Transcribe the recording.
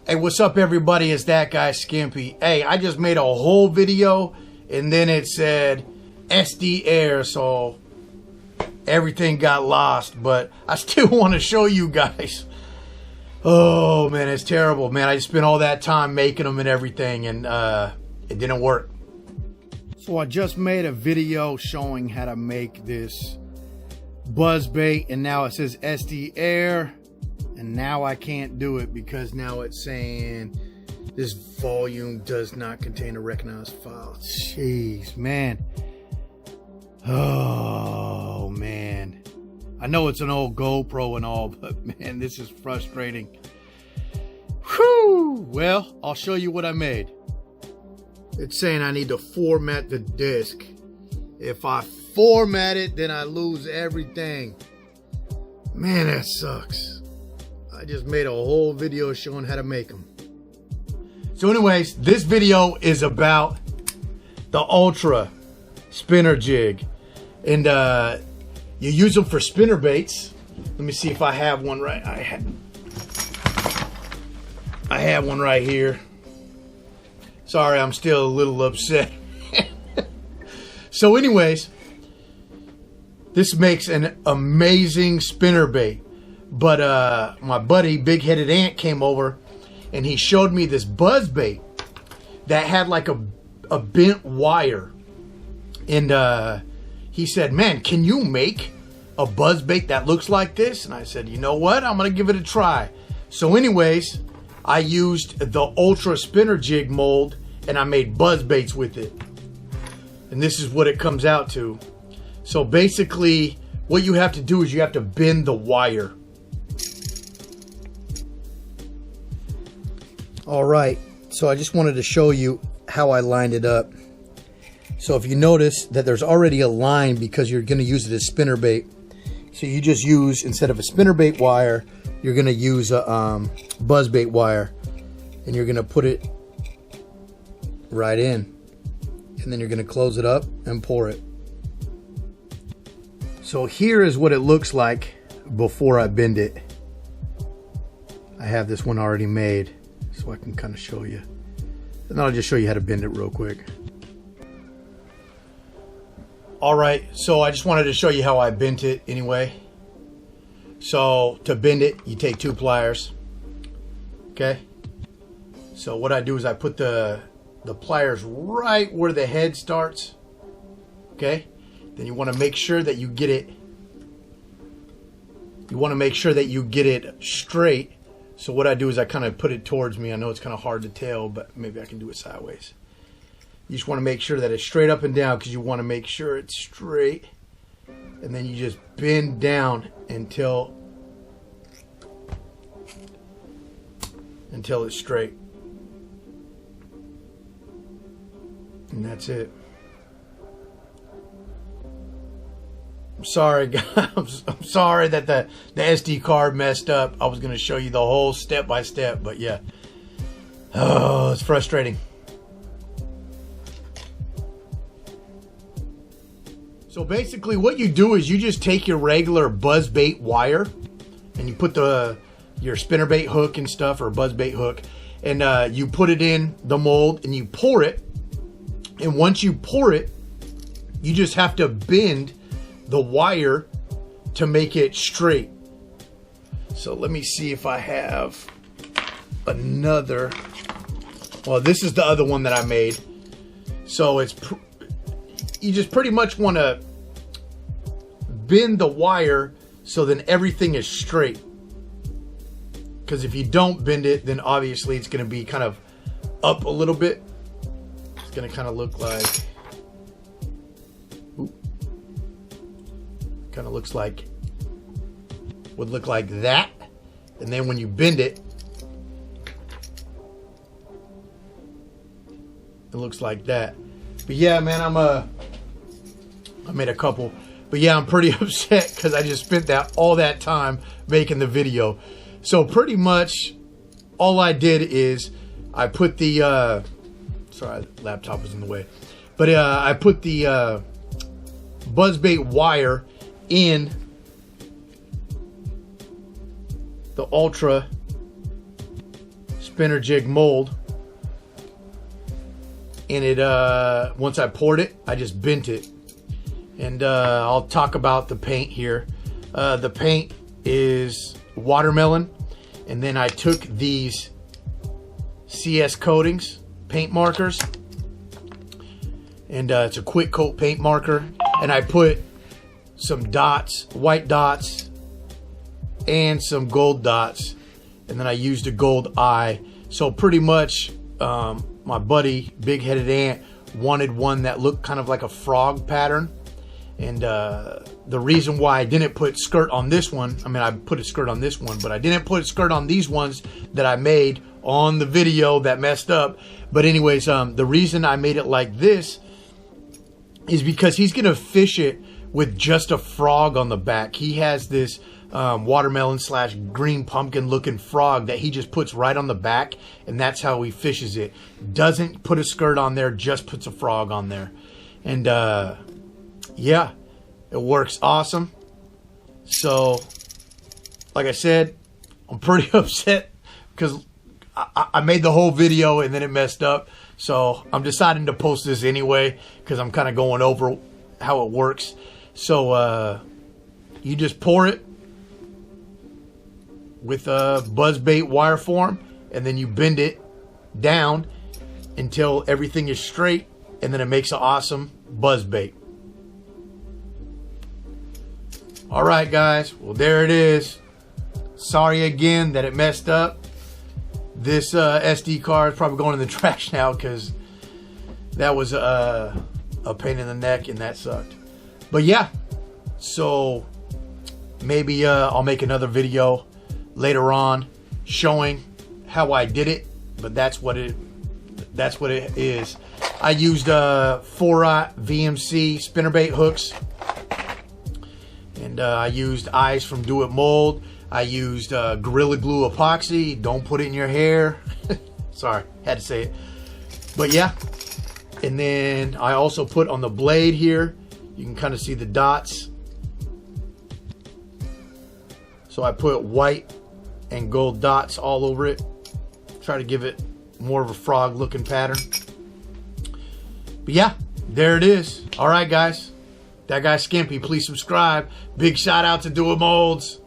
Hey, what's up, everybody? It's that guy, Skimpy. Hey, I just made a whole video, and then it said SD Air, so everything got lost. But I still want to show you guys. Oh, man, it's terrible, man. I just spent all that time making them and everything, and it didn't work. So I just made a video showing how to make this buzzbait, and now it says SD Air. And now I can't do it because now it's saying this volume does not contain a recognized file. Jeez, man. Oh, man. I know it's an old GoPro and all, but man, this is frustrating. Whew. Well, I'll show you what I made. It's saying I need to format the disc. If I format it, then I lose everything. Man, that sucks. I just made a whole video showing how to make them. So anyways, this video is about the Ultra spinner jig. And you use them for spinnerbaits. Let me see if I have one right. I have one right here. Sorry, I'm still a little upset. So anyways, this makes an amazing spinnerbait. But my buddy, Big-Headed Ant, came over and he showed me this buzzbait that had like a bent wire. And he said, man, can you make a buzzbait that looks like this? And I said, you know what? I'm going to give it a try. So anyways, I used the Ultra spinner jig mold and I made buzzbaits with it. And this is what it comes out to. So basically, what you have to do is you have to bend the wire. All right, so I just wanted to show you how I lined it up. So if you notice that there's already a line because you're going to use it as spinnerbait. So you just use, instead of a spinnerbait wire, you're going to use a buzzbait wire. And you're going to put it right in. And then you're going to close it up and pour it. So here is what it looks like before I bend it. I have this one already made, so I can kind of show you. And I'll just show you how to bend it real quick. Alright, so I just wanted to show you how I bent it anyway. So to bend it, you take 2 pliers. Okay? So what I do is I put the pliers right where the head starts. Okay? Then you want to make sure that you get it. You want to make sure that you get it straight. So what I do is I kind of put it towards me. I know it's kind of hard to tell, but maybe I can do it sideways. You just want to make sure that it's straight up and down because you want to make sure it's straight. And then you just bend down until it's straight. And that's it. I'm sorry, guys. I'm sorry that the SD card messed up. I was going to show you the whole step by step, but yeah. Oh, it's frustrating. So basically what you do is you just take your regular buzzbait wire and you put your spinnerbait hook and stuff, or buzzbait hook, and you put it in the mold and you pour it. And once you pour it, you just have to bend the wire to make it straight. So let me see if I have another. Well, this is the other one that I made. So it's you just pretty much want to bend the wire so then everything is straight. Because if you don't bend it, then obviously it's going to be kind of up a little bit. It's going to kind of look like, kind of looks like, would look like that. And then when you bend it, it looks like that. But yeah, man, I made a couple. But yeah, I'm pretty upset because I just spent all that time making the video. So pretty much all I did is I put the sorry, the laptop was in the way. But I put the buzzbait wire in the Ultra spinner jig mold. And it once I poured it, I just bent it. And I'll talk about the paint here. The paint is watermelon, and then I took these CS coatings paint markers, and it's a quick coat paint marker, and I put some dots, white dots, and some gold dots, and then I used a gold eye. So pretty much my buddy Big Headed Ant wanted one that looked kind of like a frog pattern. And the reason why I didn't put skirt on this one, I mean, I put a skirt on this one, but I didn't put a skirt on these ones that I made on the video that messed up. But anyways, the reason I made it like this is because he's going to fish it with just a frog on the back. He has this watermelon / green pumpkin looking frog that he just puts right on the back, and that's how he fishes it. Doesn't put a skirt on there, just puts a frog on there. And yeah, it works awesome. So, like I said, I'm pretty upset because I made the whole video and then it messed up. So I'm deciding to post this anyway because I'm kind of going over how it works. So you just pour it with a Buzzbait wire form, and then you bend it down until everything is straight, and then it makes an awesome Buzzbait. All right, guys. Well, there it is. Sorry again that it messed up. This SD card is probably going in the trash now because that was a pain in the neck and that sucked. But yeah, so maybe I'll make another video later on showing how I did it. But that's what it is. I used 4-aught VMC spinnerbait hooks. And I used eyes from Do It Mold. I used Gorilla Glue epoxy. Don't put it in your hair. Sorry, had to say it. But yeah. And then I also put on the blade here. You can kind of see the dots. So I put white and gold dots all over it. Try to give it more of a frog looking pattern. But yeah, there it is. All right, guys. That guy Skimpy, please subscribe. Big shout out to Do It Molds.